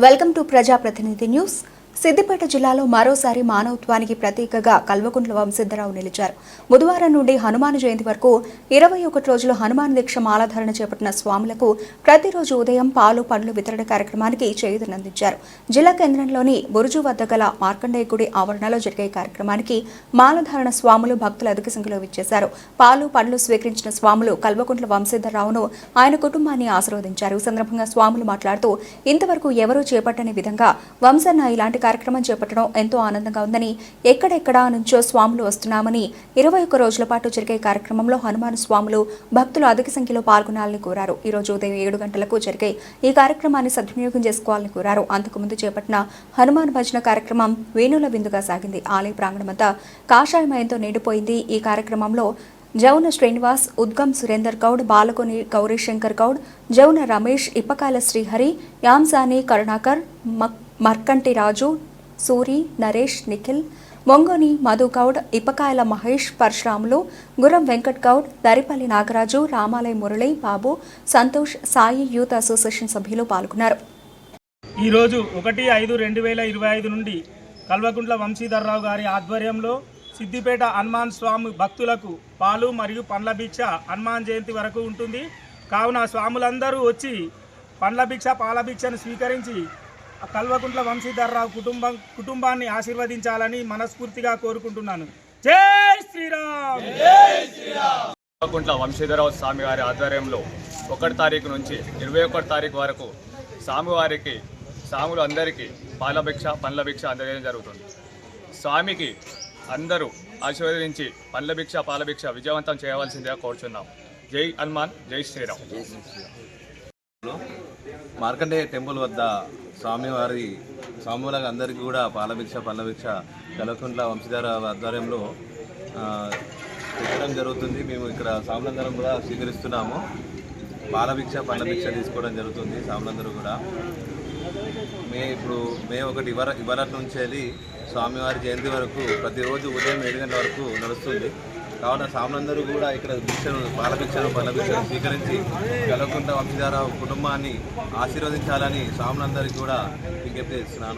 Welcome to ప్రజాప్రతినిధి news. Siddipet జిల్లాలో మరోసారి మానవత్వానికి ప్రతీకగా కల్వకుంట్ల వంశీధరరావు నిలిచారు. బుధవారం నుండి హనుమాన్ జయంతి వరకు 21 రోజులు హనుమాన్ దీక్ష మాలాధారణ చేపట్టిన స్వాములకు ప్రతిరోజు ఉదయం పాలు పండ్లు వితరణ కార్యక్రమానికి చేయూతనందించారు. జిల్లా కేంద్రంలోని బురుజు వద్ద గల మార్కండేయ గుడి ఆవరణలో జరిగే కార్యక్రమానికి మాలాధారణ స్వాములు భక్తులు అధిక సంఖ్యలో విచ్చేశారు. పాలు పండ్లు స్వీకరించిన స్వాములు కల్వకుంట్ల వంశీధరరావును ఆయన కుటుంబాన్ని ఆశీర్వదించారు. ఈ సందర్భంగా స్వాములు మాట్లాడుతూ ఇంతవరకు ఎవరూ చేపట్టని విధంగా వంశన్న ఇలాంటి కార్యక్రమం చేపట్టడం ఎంతో ఆనందంగా ఉందని, ఎక్కడెక్కడా నుంచో స్వాములు వస్తున్నామని, 21 రోజుల పాటు జరిగే కార్యక్రమంలో హనుమాన్ స్వాములు భక్తులు అధిక సంఖ్యలో పాల్గొనాలని కోరారు. ఈ రోజు ఉదయం 7 గంటలకు జరిగే ఈ కార్యక్రమాన్ని సద్వినియోగం చేసుకోవాలని కోరారు. అంతకుముందు చేపట్టిన హనుమాన్ భజన కార్యక్రమం వేణుల విందుగా సాగింది. ఆలయ ప్రాంగణమంతా కాషాయమయంతో నిండిపోయింది. ఈ కార్యక్రమంలో జౌన శ్రీనివాస్, ఉద్గం సురేందర్ గౌడ్, బాలకొని గౌరీశంకర్ గౌడ్, జౌన రమేష్, ఇప్పకాల శ్రీహరి, యాంసాని కరుణాకర్, మర్కంటి రాజు, సూరి, నరేష్, నిఖిల్, మొంగోని మధుగౌడ్, ఇప్పకాయల మహేష్, పరశురాములు, గురం వెంకట్ గౌడ్, దరిపల్లి నాగరాజు, రామాలయ మురళి, బాబు, సంతోష్, సాయి యూత్ అసోసియేషన్ సభ్యులు పాల్గొన్నారు. ఈరోజు 1/5/2025 నుండి కల్వకుంట్ల వంశీధరరావు గారి ఆధ్వర్యంలో సిద్దిపేట హనుమాన్ స్వామి భక్తులకు పాలు మరియు పండ్ల భిక్ష హనుమాన్ జయంతి వరకు ఉంటుంది. కావున స్వాములందరూ వచ్చి పండ్ల భిక్ష పాల భిక్షను స్వీకరించి కల్వకుంట్ల వంశీధరరావు కుటుంబాన్ని ఆశీర్వదించాలని మనస్ఫూర్తిగా కోరుకుంటున్నాను. జై శ్రీరామ్. కల్వకుంట్ల వంశీధరరావు స్వామి గారి ఆధ్వర్యంలో 1 తారీఖు నుంచి 21 తారీఖు వరకు స్వాములు అందరికీ పాల భిక్ష పండ్ల భిక్ష అందజేయడం జరుగుతుంది. స్వామికి అందరూ ఆశీర్వదించి పండ్ల భిక్ష పాల భిక్ష విజయవంతం చేయవలసిందిగా కోరుచున్నాం. జై హనుమాన్, జై శ్రీరామ్. మార్కండేయ టెంపుల్ వద్ద స్వాములకు అందరికీ కూడా పాలభిక్ష పండ్ల భిక్ష కల్వకుంట్ల వంశీధరరావు ఆధ్వర్యంలో ఇవ్వడం జరుగుతుంది. మేము ఇక్కడ స్వాములందరం కూడా స్వీకరిస్తున్నాము. పాలభిక్ష పండ్ల భిక్ష తీసుకోవడం జరుగుతుంది. స్వాములందరూ కూడా మే 1 ఇవాళ నుంచి వెళ్ళి స్వామివారి జయంతి వరకు ప్రతిరోజు ఉదయం 7 గంటల వరకు నడుస్తుంది. కావున స్వాములందరూ కూడా ఇక్కడ పాలభిక్షను పండ్ల భిక్షను స్వీకరించి కల్వకుంట్ల వంశీధరరావు కుటుంబాన్ని ఆశీర్వదించాలని స్వాములందరికీ కూడా విజ్ఞప్తి చేస్తున్నాను.